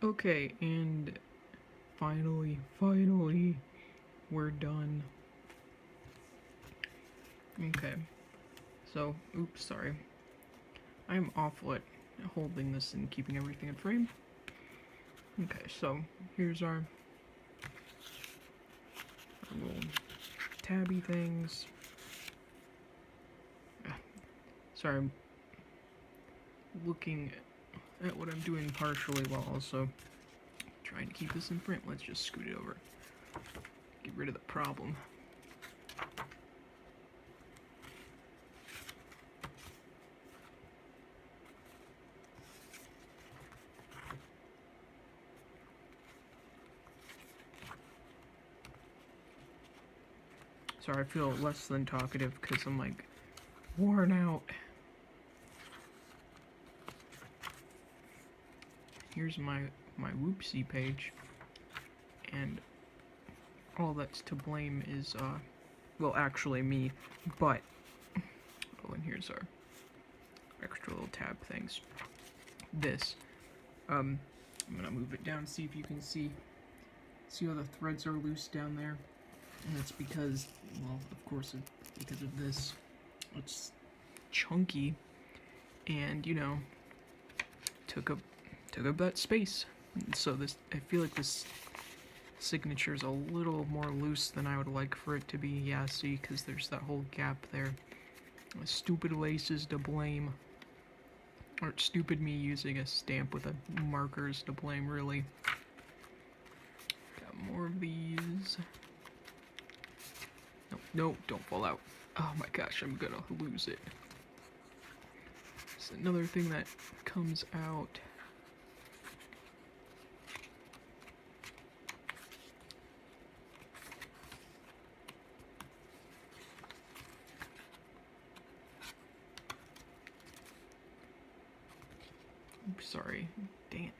Okay, and finally, we're done. Okay, so, oops, sorry. I'm awful at holding this and keeping everything in frame. Okay, so here's our little tabby things. Sorry, I'm looking at what I'm doing partially while also trying to keep this in frame. Let's just scoot it over. Get rid of the problem. Sorry, I feel less than talkative because I'm like worn out. Here's my whoopsie page, and all that's to blame is well, actually me, but oh, and here's our extra little tab things. This I'm gonna move it down, see if you can see how the threads are loose down there, and it's because, well, of course, because of this. It's chunky, and you know, took up that space. So this, I feel like this signature is a little more loose than I would like for it to be. Yeah, see, because there's that whole gap there. Stupid laces to blame. Or stupid me using a stamp with a marker is to blame, really. Got more of these. No, don't fall out. Oh my gosh, I'm gonna lose it. It's another thing that comes out. Oops, sorry. Dang it.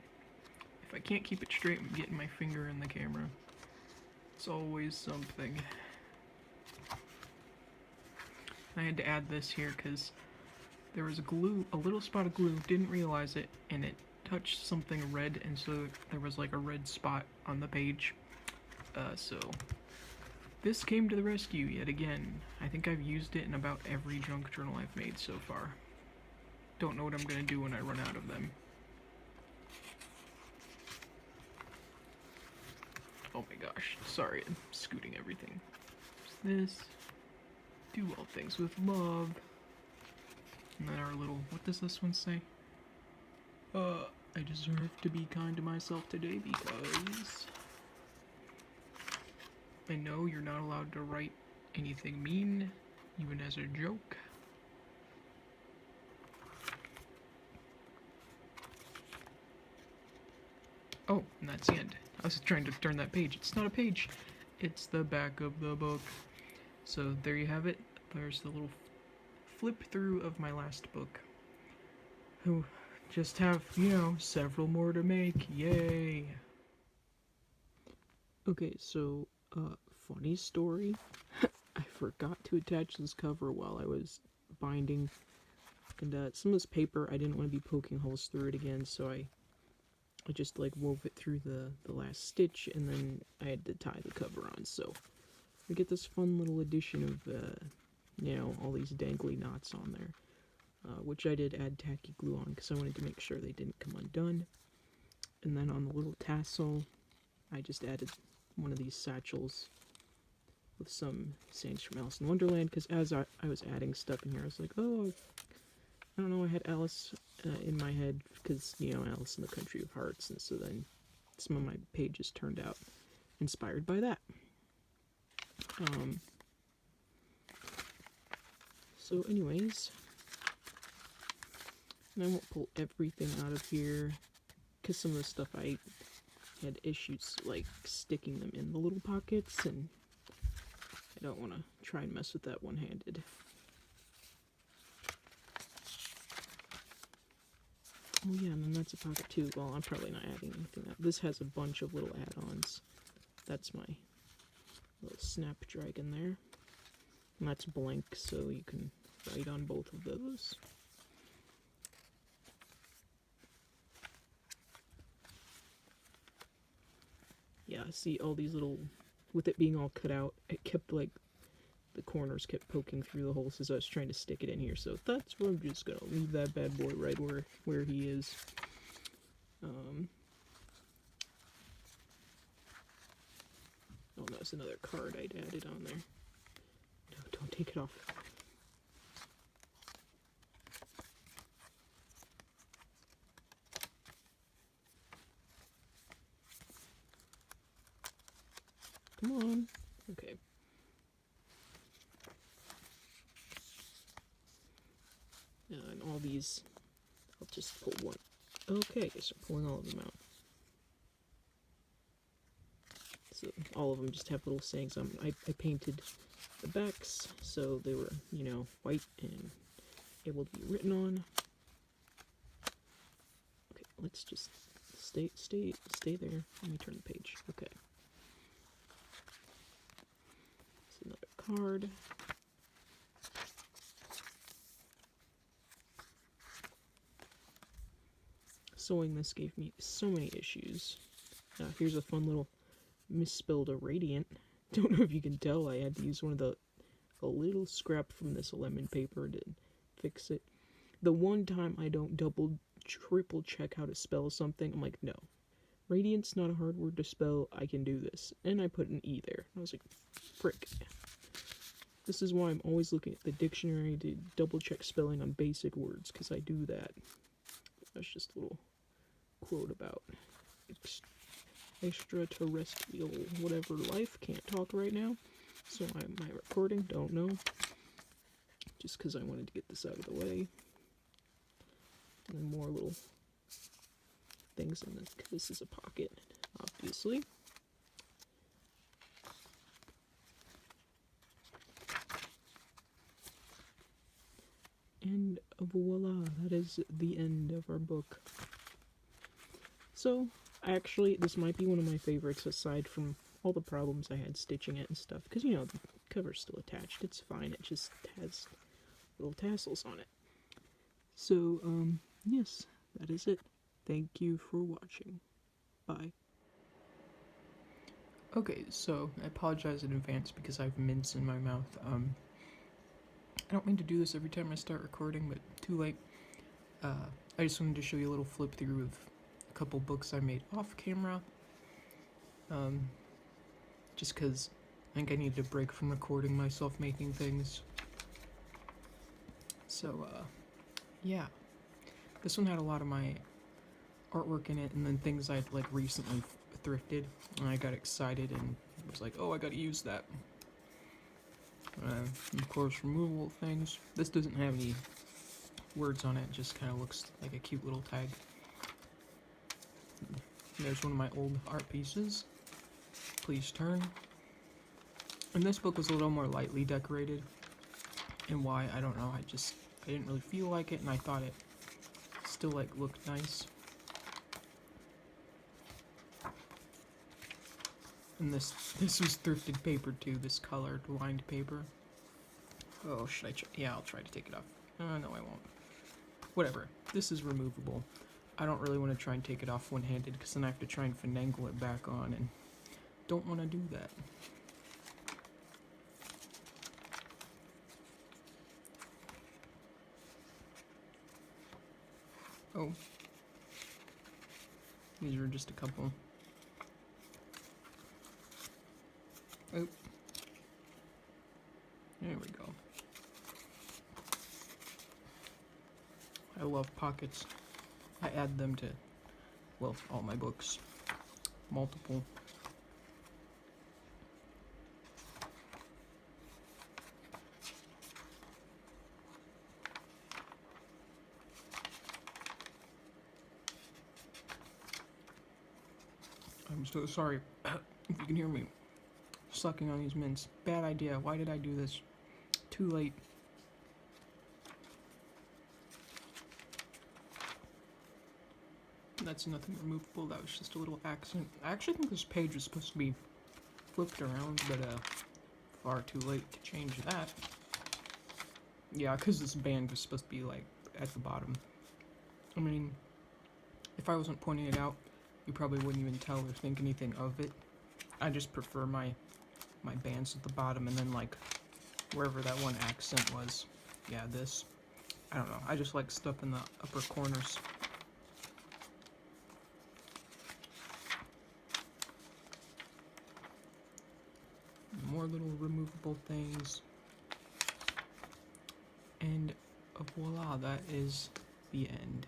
If I can't keep it straight, I'm getting my finger in the camera. It's always something. I had to add this here because there was a little spot of glue, didn't realize it, and it touched something red, and so there was like a red spot on the page. So this came to the rescue yet again. I think I've used it in about every junk journal I've made so far. Don't know what I'm gonna do when I run out of them. Oh my gosh, sorry, I'm scooting everything. There's this. Do all things with love. And then our little, what does this one say? I deserve to be kind to myself today because I know you're not allowed to write anything mean, even as a joke. Oh, and that's the end. I was trying to turn that page. It's not a page. It's the back of the book. So there you have it. There's the little flip through of my last book. Who just have, you know, several more to make. Yay! Okay, so, funny story. I forgot to attach this cover while I was binding. And, some of this paper, I didn't want to be poking holes through it again, so I just, like, wove it through the last stitch, and then I had to tie the cover on, so we get this fun little addition of, you know, all these dangly knots on there. Which I did add tacky glue on because I wanted to make sure they didn't come undone. And then on the little tassel, I just added one of these satchels with some sayings from Alice in Wonderland, because as I was adding stuff in here, I was like, oh, I don't know, I had Alice in my head because, you know, Alice in the Country of Hearts, and so then some of my pages turned out inspired by that. So anyways, and I won't pull everything out of here because some of the stuff I had issues like sticking them in the little pockets, and I don't want to try and mess with that one-handed. Oh yeah, and then that's a pocket too. Well, I'm probably not adding anything. This has a bunch of little add-ons. That's my little snapdragon there. And that's blank, so you can write on both of those. yeah, see all these little, with it being all cut out, it kept like, the corners kept poking through the holes as I was trying to stick it in here. So that's where I'm just gonna leave that bad boy right where he is. Oh, that's another card I'd added on there. No, don't take it off. Come on. Okay. And all these, I'll just pull one. Okay, so pulling all of them out. So all of them just have little sayings. I painted the backs so they were, you know, white and able to be written on. Okay, let's just stay there. Let me turn the page. Okay. It's another card. Sewing this gave me so many issues. Here's a fun little misspelled irradiant. Don't know if you can tell, I had to use a little scrap from this lemon paper to fix it. The one time I don't triple check how to spell something, I'm like, no. Radiant's not a hard word to spell, I can do this. And I put an E there. I was like, frick. This is why I'm always looking at the dictionary to double check spelling on basic words, because I do that. That's just a little quote about extraterrestrial whatever life. Can't talk right now, so am I recording? Don't know. Just because I wanted to get this out of the way. And then more little things in this. This is a pocket, obviously. And voila, that is the end of our book. So, actually, this might be one of my favorites aside from all the problems I had stitching it and stuff. Because, you know, the cover's still attached. It's fine. It just has little tassels on it. So, yes, that is it. Thank you for watching. Bye. Okay, so I apologize in advance because I have mints in my mouth. I don't mean to do this every time I start recording, but too late. I just wanted to show you a little flip through of a couple books I made off camera. Just because I think I needed a break from recording myself making things. So, yeah. This one had a lot of my artwork in it, and then things I'd like recently thrifted, and I got excited and was like, oh, I gotta use that. Of course, removable things. This doesn't have any words on it, it just kind of looks like a cute little tag. There's one of my old art pieces. Please turn. And this book was a little more lightly decorated. And why, I don't know, I didn't really feel like it, and I thought it still like looked nice. And this was thrifted paper too, this colored lined paper. Oh, should I yeah, I'll try to take it off. No, I won't. Whatever, this is removable. I don't really want to try and take it off one-handed, because then I have to try and finagle it back on, and don't want to do that. Oh. These are just a couple. Oh. There we go. I love pockets. I add them to, well, all my books. Multiple. I'm so sorry if you can hear me sucking on these mints. Bad idea. Why did I do this? Too late. That's nothing removable, that was just a little accent. I actually think this page was supposed to be flipped around, but far too late to change that. Yeah, because this band was supposed to be like at the bottom. I mean, if I wasn't pointing it out, you probably wouldn't even tell or think anything of it. I just prefer my bands at the bottom, and then like wherever that one accent was. Yeah, this. I don't know. I just like stuff in the upper corners. More little removable things. And voila, that is the end.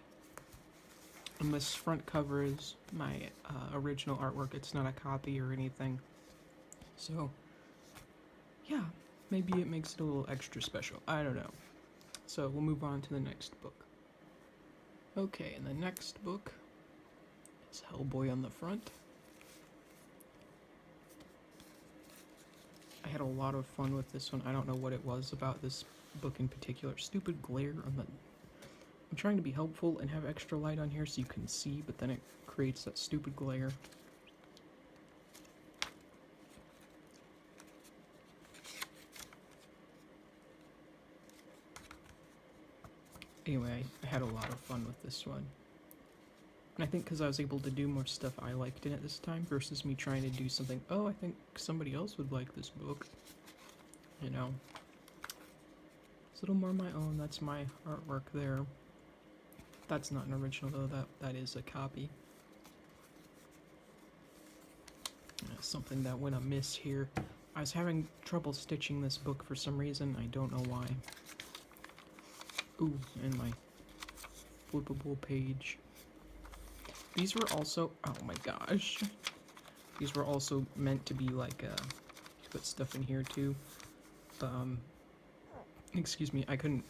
And this front cover is my original artwork. It's not a copy or anything. So, yeah, maybe it makes it a little extra special. I don't know. So we'll move on to the next book. Okay, and the next book is Hellboy on the front. I had a lot of fun with this one. I don't know what it was about this book in particular. Stupid glare on the... I'm trying to be helpful and have extra light on here so you can see, but then it creates that stupid glare. Anyway, I had a lot of fun with this one. And I think because I was able to do more stuff I liked in it this time versus me trying to do something, oh, I think somebody else would like this book. You know? It's a little more my own. That's my artwork there. That's not an original though, that is a copy. Something that went amiss here. I was having trouble stitching this book for some reason. I don't know why. Ooh, and my flippable page. These were also, oh my gosh. These were also meant to be like, put stuff in here too. Excuse me, I couldn't,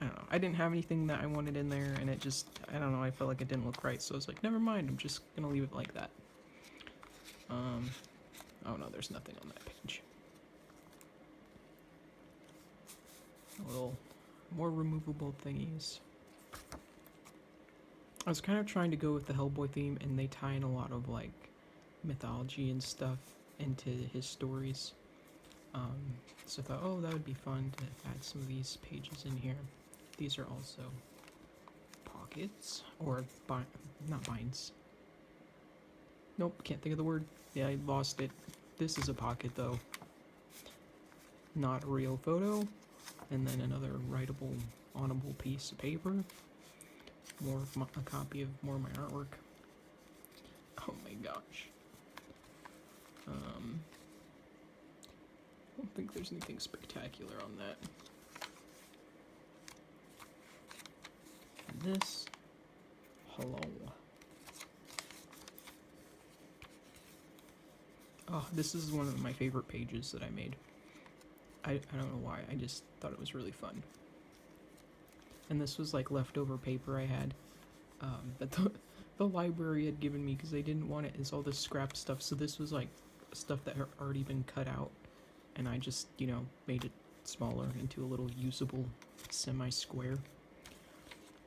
I don't know, I didn't have anything that I wanted in there, and it just, I don't know, I felt like it didn't look right, so I was like, never mind, I'm just gonna leave it like that. Oh no, there's nothing on that page. A little more removable thingies. I was kind of trying to go with the Hellboy theme, and they tie in a lot of like mythology and stuff into his stories. So I thought, oh, that would be fun to add some of these pages in here. These are also pockets, or not binds. Nope, can't think of the word. Yeah, I lost it. This is a pocket though. Not a real photo. And then another writable, onable piece of paper. More of a copy of more of my artwork. Oh my gosh. I don't think there's anything spectacular on that. And this, hello. Oh, this is one of my favorite pages that I made. I don't know why, I just thought it was really fun. And this was like leftover paper I had that the library had given me because they didn't want it. It's all this scrap stuff, so this was like stuff that had already been cut out, and I just, you know, made it smaller into a little usable semi-square.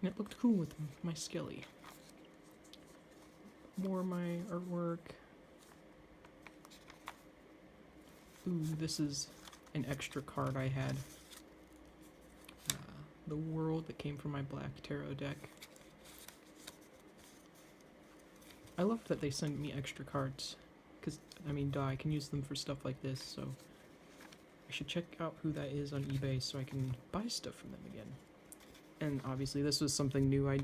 And it looked cool with my skelly. More of my artwork. Ooh, this is an extra card I had. The world that came from my black tarot deck. I love that they send me extra cards, because, I mean, duh, I can use them for stuff like this, so I should check out who that is on eBay so I can buy stuff from them again. And obviously this was something new I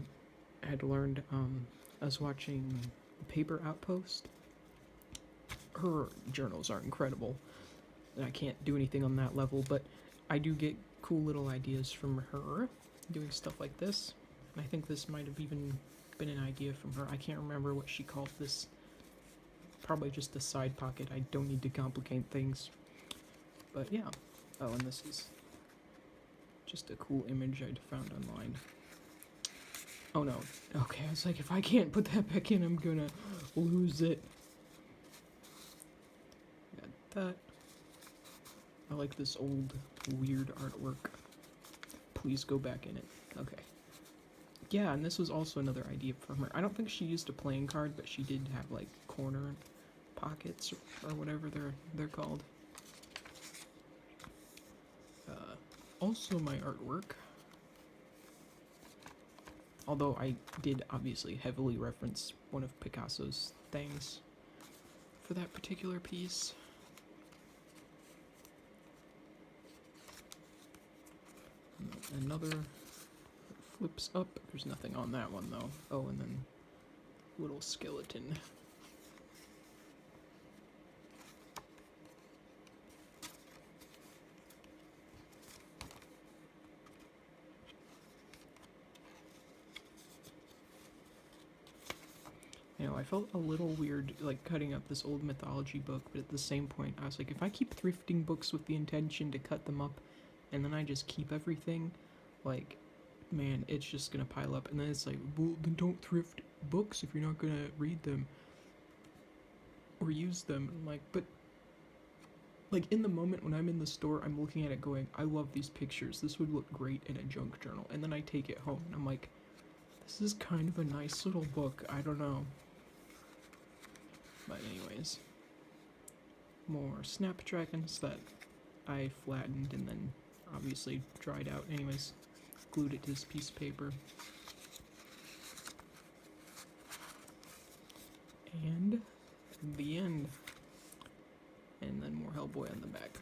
had learned. I was watching Paper Outpost. Her journals are incredible, and I can't do anything on that level, but I do get cool little ideas from her doing stuff like this. And I think this might have even been an idea from her. I can't remember what she called this. Probably just a side pocket. I don't need to complicate things. But yeah. Oh, and this is just a cool image I'd found online. Oh no. Okay, I was like, if I can't put that back in, I'm gonna lose it. Got that. I like this old, weird artwork. Please go back in it. Okay. Yeah, and this was also another idea from her. I don't think she used a playing card, but she did have, like, corner pockets, or whatever they're called. Also my artwork. Although I did obviously heavily reference one of Picasso's things for that particular piece. Another flips up. There's nothing on that one though. Oh, and then little skeleton. You know, I felt a little weird, like, cutting up this old mythology book, but at the same point, I was like, if I keep thrifting books with the intention to cut them up, and then I just keep everything, like, man, it's just gonna pile up. And then it's like, well, then don't thrift books if you're not gonna read them or use them. I'm like, but, like, in the moment when I'm in the store, I'm looking at it going, I love these pictures. This would look great in a junk journal. And then I take it home, and I'm like, this is kind of a nice little book. I don't know. But anyways, more snapdragons that I flattened and then obviously dried out. Anyways, glued it to this piece of paper. And the end. And then more Hellboy on the back.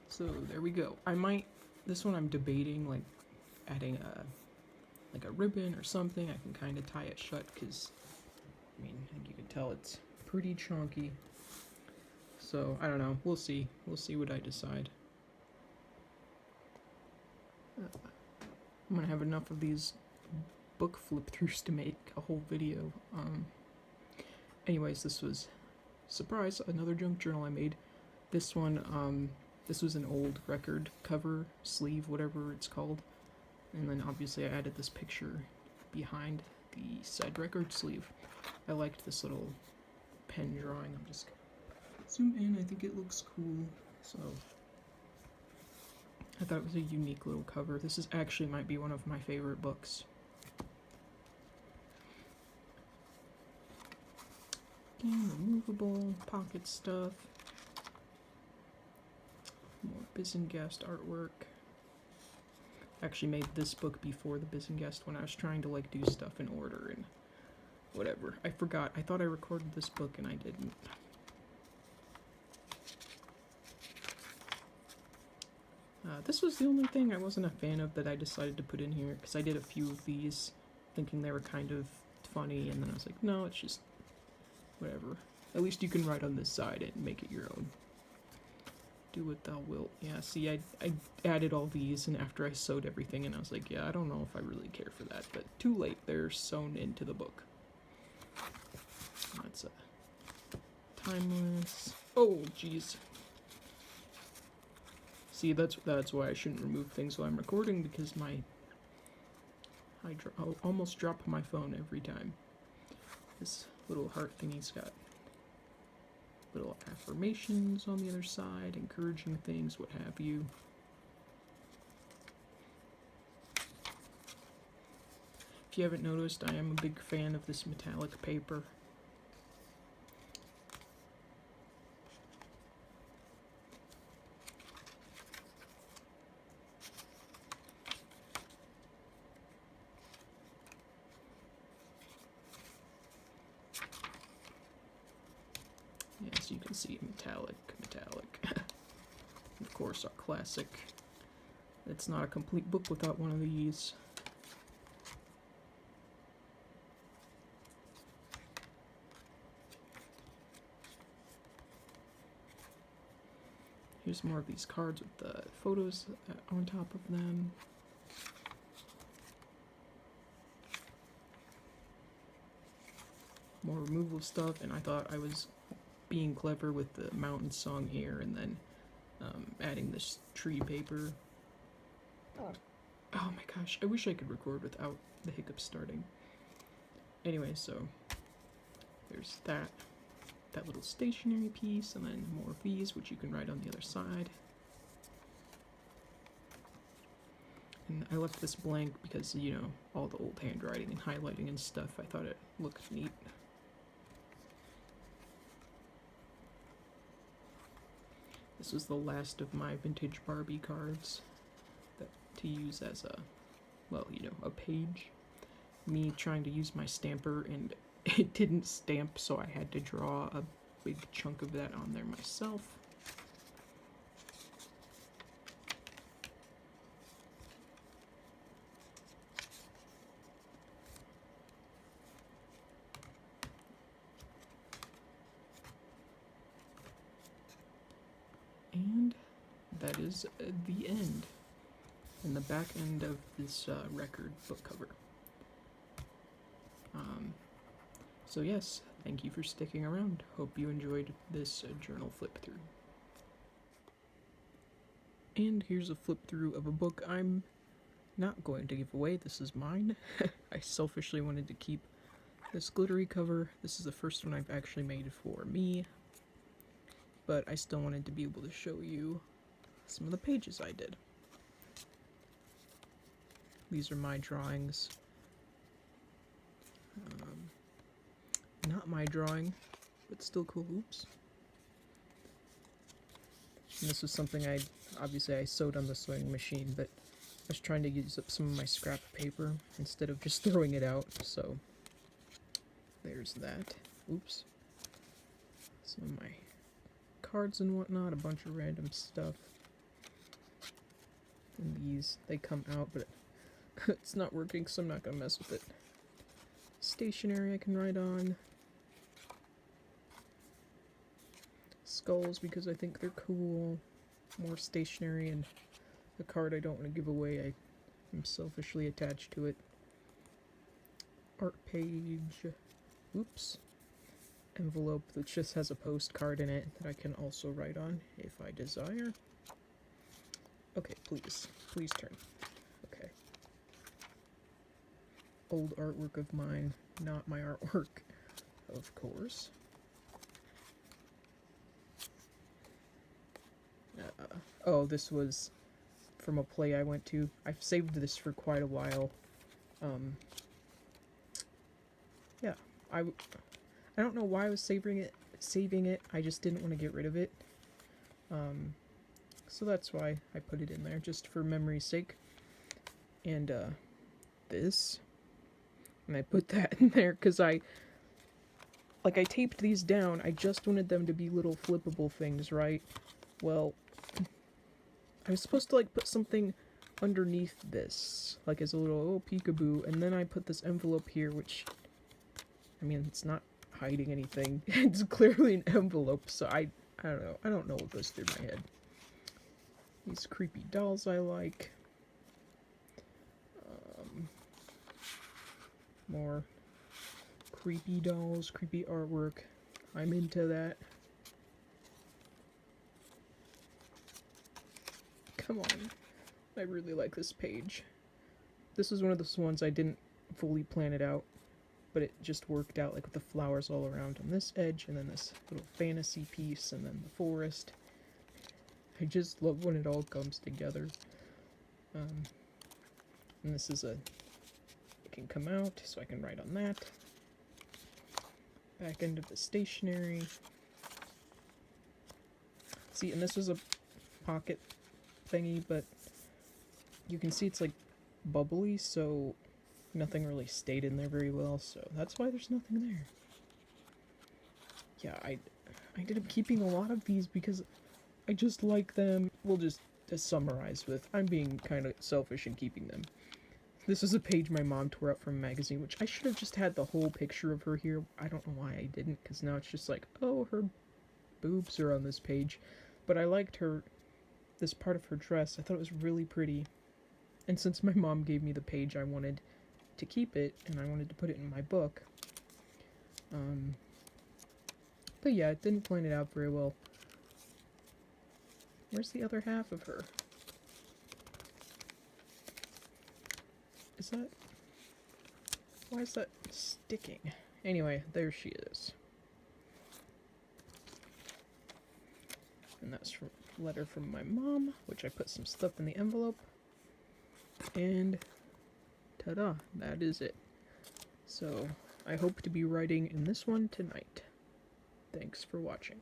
So there we go. This one I'm debating, like, adding a ribbon or something. I can kind of tie it shut because, I mean, you can tell it's pretty chunky. So, I don't know. We'll see. We'll see what I decide. I'm gonna have enough of these book flip-throughs to make a whole video. Anyways, this was, surprise, another junk journal I made. This one, this was an old record cover, sleeve, whatever it's called. And then obviously I added this picture behind the said record sleeve. I liked this little pen drawing. I'm just gonna zoom in. I think it looks cool. So I thought it was a unique little cover. This is actually might be one of my favorite books. Again, removable pocket stuff. More Bisengast artwork. Actually made this book before the Bisengast when I was trying to, like, do stuff in order and whatever. I forgot. I thought I recorded this book and I didn't. This was the only thing I wasn't a fan of that I decided to put in here, because I did a few of these thinking they were kind of funny, and then I was like, no, it's just whatever. At least you can write on this side and make it your own. Do what thou wilt. Yeah, see, I added all these, and after I sewed everything, and I was like, yeah, I don't know if I really care for that, but too late. They're sewn into the book. That's a timeless. Oh, jeez. See, that's why I shouldn't remove things while I'm recording, because I'll almost drop my phone every time. This little heart thingy's got little affirmations on the other side, encouraging things, what have you. If you haven't noticed, I am a big fan of this metallic paper. As you can see, metallic. Of course, our classic. It's not a complete book without one of these. Here's more of these cards with the photos on top of them. More removal stuff, and I thought I was being clever with the mountain song here, and then adding this tree paper. Oh my gosh, I wish I could record without the hiccups starting. Anyway, so there's that little stationery piece, and then more of these, which you can write on the other side. And I left this blank because, you know, all the old handwriting and highlighting and stuff, I thought it looked neat. This was the last of my vintage Barbie cards to use as a, well, you know, a page. Me trying to use my stamper and it didn't stamp, so I had to draw a big chunk of that on there myself. And that is the end, and the back end of this record book cover. So yes, thank you for sticking around. Hope you enjoyed this journal flip through. And here's a flip through of a book I'm not going to give away. This is mine. I selfishly wanted to keep this glittery cover. This is the first one I've actually made for me, but I still wanted to be able to show you some of the pages I did. These are my drawings. Not my drawing, but still cool. Oops. And this was something obviously I sewed on the sewing machine, but I was trying to use up some of my scrap paper instead of just throwing it out, so there's that. Oops. Some of my cards and whatnot, a bunch of random stuff. And these, they come out, but it's not working, so I'm not gonna mess with it. Stationery I can write on. Skulls because I think they're cool. More stationery, and the card I don't want to give away. I'm selfishly attached to it. Art page. Oops. Envelope that just has a postcard in it that I can also write on if I desire. Okay, please. Please turn. Okay. Old artwork of mine. Not my artwork, of course. Oh, this was from a play I went to. I've saved this for quite a while. Yeah, I don't know why I was saving it. I just didn't want to get rid of it. So that's why I put it in there, just for memory's sake. And this, and I put that in there because I taped these down. I just wanted them to be little flippable things, right? Well, I was supposed to put something underneath this, as a little peekaboo, and then I put this envelope here, which, I mean, it's not hiding anything. It's clearly an envelope, so I don't know. I don't know what goes through my head. These creepy dolls I like. More creepy dolls, creepy artwork. I'm into that. Come on. I really like this page. This is one of those ones I didn't fully plan it out, but it just worked out, with the flowers all around on this edge, and then this little fantasy piece, and then the forest. I just love when it all comes together. And this is it can come out, so I can write on that. Back end of the stationery. See, and this was a pocket thingy, but you can see it's bubbly, so nothing really stayed in there very well, so that's why there's nothing there. Yeah, I ended up keeping a lot of these because I just like them. We'll just summarize with, I'm being kind of selfish in keeping them. This is a page my mom tore out from a magazine, which I should have just had the whole picture of her here. I don't know why I didn't, because now it's just oh, her boobs are on this page. But I liked this part of her dress. I thought it was really pretty. And since my mom gave me the page, I wanted to keep it, and I wanted to put it in my book. But yeah, it didn't plan it out very well. Where's the other half of her? Why is that sticking? Anyway, there she is. And that's from a letter from my mom, which I put some stuff in the envelope. And ta-da, that is it. So, I hope to be writing in this one tonight. Thanks for watching.